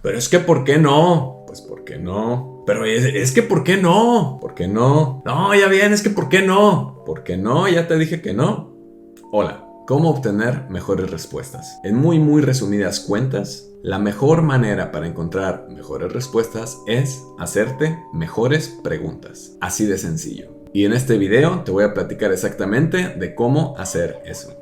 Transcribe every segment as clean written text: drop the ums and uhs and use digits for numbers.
Pero es que ¿por qué no? Pues ¿por qué no? Pero es que ¿por qué no? ¿Por qué no? No, ya bien, es que ¿por qué no? ¿Por qué no? Ya te dije que no. Hola, ¿cómo obtener mejores respuestas? En muy resumidas cuentas, la mejor manera para encontrar mejores respuestas es hacerte mejores preguntas. Así de sencillo. Y en este video te voy a platicar exactamente de cómo hacer eso.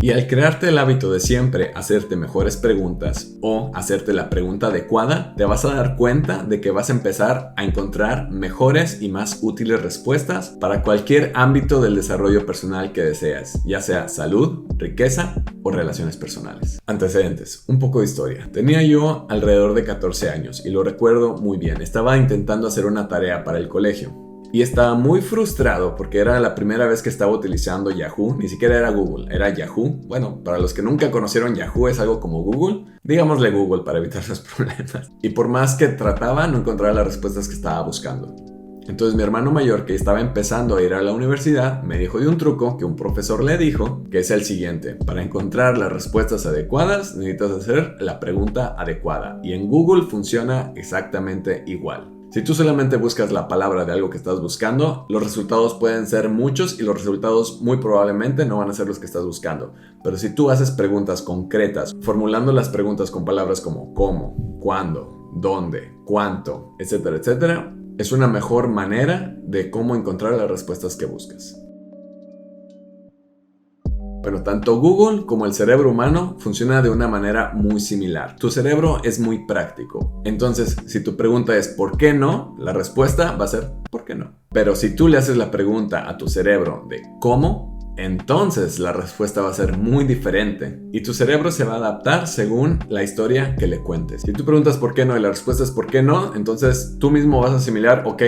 Y al crearte el hábito de siempre hacerte mejores preguntas o hacerte la pregunta adecuada, te vas a dar cuenta de que vas a empezar a encontrar mejores y más útiles respuestas para cualquier ámbito del desarrollo personal que deseas, ya sea salud, riqueza o relaciones personales. Antecedentes, un poco de historia. Tenía yo alrededor de 14 años y lo recuerdo muy bien. Estaba intentando hacer una tarea para el colegio. Y estaba muy frustrado porque era la primera vez que estaba utilizando Yahoo. Ni siquiera era Google, era Yahoo. Bueno, para los que nunca conocieron Yahoo, es algo como Google. Digámosle Google para evitar los problemas. Y por más que trataba, no encontraba las respuestas que estaba buscando. Entonces mi hermano mayor, que estaba empezando a ir a la universidad, me dijo de un truco que un profesor le dijo, que es el siguiente: para encontrar las respuestas adecuadas necesitas hacer la pregunta adecuada, y en Google funciona exactamente igual. Si tú solamente buscas la palabra de algo que estás buscando, los resultados pueden ser muchos y los resultados muy probablemente no van a ser los que estás buscando. Pero si tú haces preguntas concretas, formulando las preguntas con palabras como cómo, cuándo, dónde, cuánto, etcétera, etcétera, es una mejor manera de cómo encontrar las respuestas que buscas. Bueno, tanto Google como el cerebro humano funciona de una manera muy similar. Tu cerebro es muy práctico. Entonces, si tu pregunta es ¿por qué no?, la respuesta va a ser ¿por qué no? Pero si tú le haces la pregunta a tu cerebro de ¿cómo?, entonces la respuesta va a ser muy diferente y tu cerebro se va a adaptar según la historia que le cuentes. Si tú preguntas ¿por qué no?, y la respuesta es ¿por qué no?, entonces tú mismo vas a asimilar ok,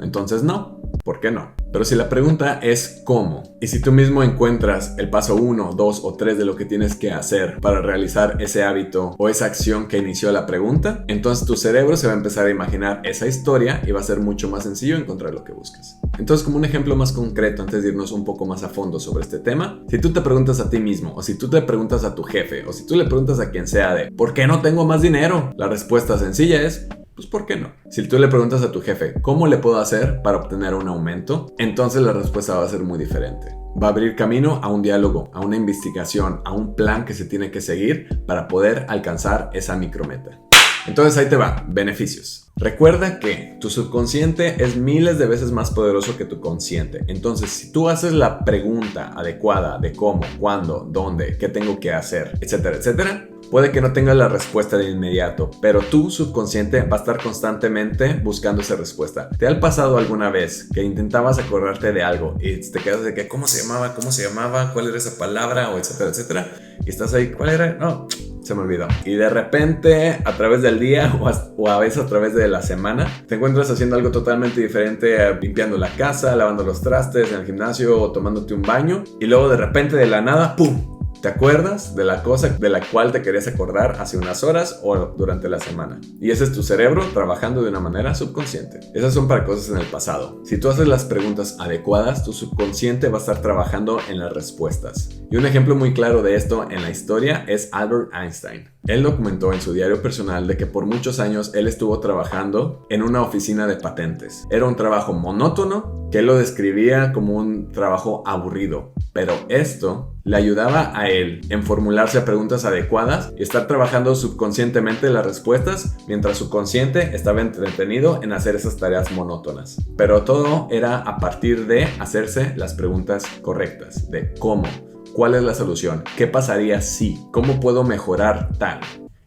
entonces no. ¿Por qué no? Pero si la pregunta es ¿cómo? Y si tú mismo encuentras el paso 1, 2 o 3 de lo que tienes que hacer para realizar ese hábito o esa acción que inició la pregunta, entonces tu cerebro se va a empezar a imaginar esa historia y va a ser mucho más sencillo encontrar lo que buscas. Entonces, como un ejemplo más concreto, antes de irnos un poco más a fondo sobre este tema, si tú te preguntas a ti mismo, o si tú te preguntas a tu jefe, o si tú le preguntas a quien sea de ¿por qué no tengo más dinero?, la respuesta sencilla es pues ¿por qué no? Si tú le preguntas a tu jefe ¿cómo le puedo hacer para obtener un aumento?, entonces la respuesta va a ser muy diferente. Va a abrir camino a un diálogo, a una investigación, a un plan que se tiene que seguir para poder alcanzar esa micrometa. Entonces ahí te va, beneficios. Recuerda que tu subconsciente es miles de veces más poderoso que tu consciente. Entonces, si tú haces la pregunta adecuada de cómo, cuándo, dónde, qué tengo que hacer, etcétera, etcétera, puede que no tengas la respuesta de inmediato, pero tu subconsciente va a estar constantemente buscando esa respuesta. ¿Te ha pasado alguna vez que intentabas acordarte de algo y te quedas de que ¿cómo se llamaba? ¿Cuál era esa palabra? O etcétera, etcétera. Y estás ahí, ¿cuál era? No, se me olvidó. Y de repente, a través del día o a veces a través de la semana, te encuentras haciendo algo totalmente diferente, limpiando la casa, lavando los trastes, en el gimnasio o tomándote un baño. Y luego de repente de la nada, ¡pum!, ¿te acuerdas de la cosa de la cual te querías acordar hace unas horas o durante la semana? Y ese es tu cerebro trabajando de una manera subconsciente. Esas son para cosas en el pasado. Si tú haces las preguntas adecuadas, tu subconsciente va a estar trabajando en las respuestas. Y un ejemplo muy claro de esto en la historia es Albert Einstein. Él documentó en su diario personal de que por muchos años él estuvo trabajando en una oficina de patentes. Era un trabajo monótono que él lo describía como un trabajo aburrido, pero esto le ayudaba a él en formularse preguntas adecuadas y estar trabajando subconscientemente las respuestas mientras su consciente estaba entretenido en hacer esas tareas monótonas. Pero todo era a partir de hacerse las preguntas correctas, de cómo, cuál es la solución, qué pasaría si, cómo puedo mejorar tal.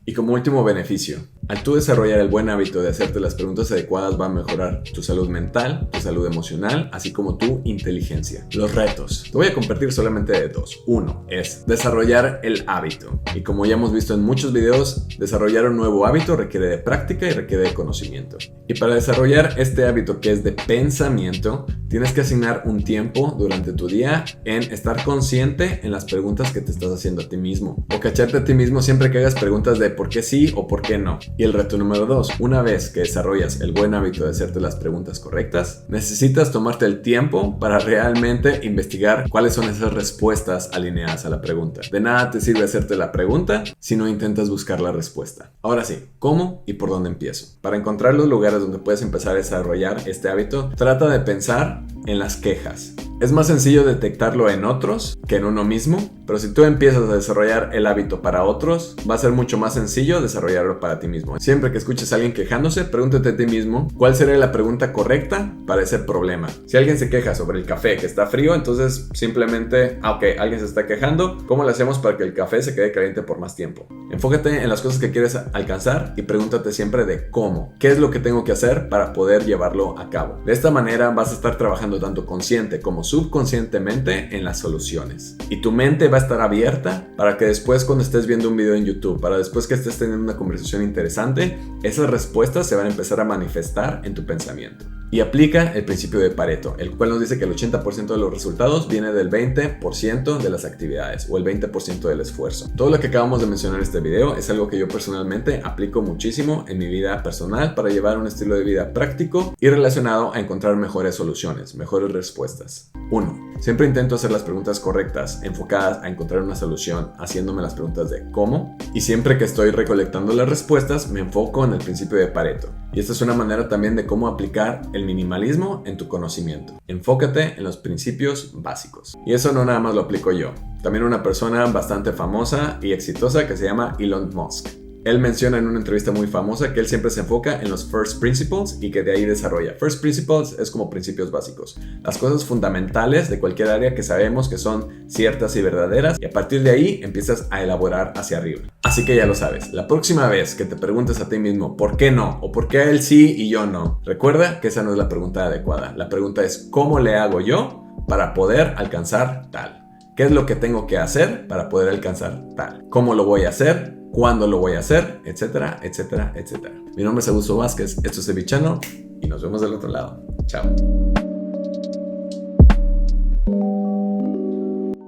Y como último beneficio, al tú desarrollar el buen hábito de hacerte las preguntas adecuadas va a mejorar tu salud mental, tu salud emocional, así como tu inteligencia. Los retos. Te voy a compartir solamente de dos. Uno es desarrollar el hábito. Y como ya hemos visto en muchos videos, desarrollar un nuevo hábito requiere de práctica y requiere de conocimiento. Y para desarrollar este hábito que es de pensamiento, tienes que asignar un tiempo durante tu día en estar consciente en las preguntas que te estás haciendo a ti mismo. O cacharte a ti mismo siempre que hagas preguntas de por qué sí o por qué no. Y el reto número 2, una vez que desarrollas el buen hábito de hacerte las preguntas correctas, necesitas tomarte el tiempo para realmente investigar cuáles son esas respuestas alineadas a la pregunta. De nada te sirve hacerte la pregunta si no intentas buscar la respuesta. Ahora sí, ¿cómo y por dónde empiezo? Para encontrar los lugares donde puedes empezar a desarrollar este hábito, trata de pensar en las quejas. Es más sencillo detectarlo en otros que en uno mismo, pero si tú empiezas a desarrollar el hábito para otros, va a ser mucho más sencillo desarrollarlo para ti mismo. Siempre que escuches a alguien quejándose, pregúntate a ti mismo cuál sería la pregunta correcta para ese problema. Si alguien se queja sobre el café que está frío, entonces simplemente, ok, alguien se está quejando, ¿cómo le hacemos para que el café se quede caliente por más tiempo? Enfócate en las cosas que quieres alcanzar y pregúntate siempre de cómo. ¿Qué es lo que tengo que hacer para poder llevarlo a cabo? De esta manera vas a estar trabajando tanto consciente como subconscientemente en las soluciones. Y tu mente va a estar abierta para que después, cuando estés viendo un video en YouTube, para después que estés teniendo una conversación interesante, esas respuestas se van a empezar a manifestar en tu pensamiento. Y aplica el principio de Pareto, el cual nos dice que el 80% de los resultados viene del 20% de las actividades o el 20% del esfuerzo. Todo lo que acabamos de mencionar en este video es algo que yo personalmente aplico muchísimo en mi vida personal para llevar un estilo de vida práctico y relacionado a encontrar mejores soluciones, mejores respuestas. 1. Siempre intento hacer las preguntas correctas, enfocadas a encontrar una solución, haciéndome las preguntas de cómo. Y siempre que estoy recolectando las respuestas, me enfoco en el principio de Pareto. Y esta es una manera también de cómo aplicar el minimalismo en tu conocimiento. Enfócate en los principios básicos. Y eso no nada más lo aplico yo. También una persona bastante famosa y exitosa que se llama Elon Musk. Él menciona en una entrevista muy famosa que él siempre se enfoca en los first principles y que de ahí desarrolla. First principles es como principios básicos. Las cosas fundamentales de cualquier área que sabemos que son ciertas y verdaderas, y a partir de ahí empiezas a elaborar hacia arriba. Así que ya lo sabes, la próxima vez que te preguntes a ti mismo ¿por qué no? O ¿por qué él sí y yo no? Recuerda que esa no es la pregunta adecuada. La pregunta es ¿cómo le hago yo para poder alcanzar tal? ¿Qué es lo que tengo que hacer para poder alcanzar tal? ¿Cómo lo voy a hacer? ¿Cuándo lo voy a hacer? Etcétera, etcétera, etcétera. Mi nombre es Augusto Vázquez, esto es The Channel y nos vemos del otro lado. Chao.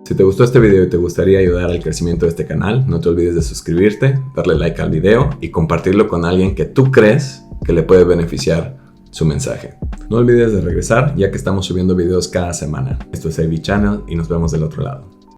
Si te gustó este video y te gustaría ayudar al crecimiento de este canal, no te olvides de suscribirte, darle like al video y compartirlo con alguien que tú crees que le puede beneficiar su mensaje. No olvides de regresar ya que estamos subiendo videos cada semana. Esto es The Channel y nos vemos del otro lado.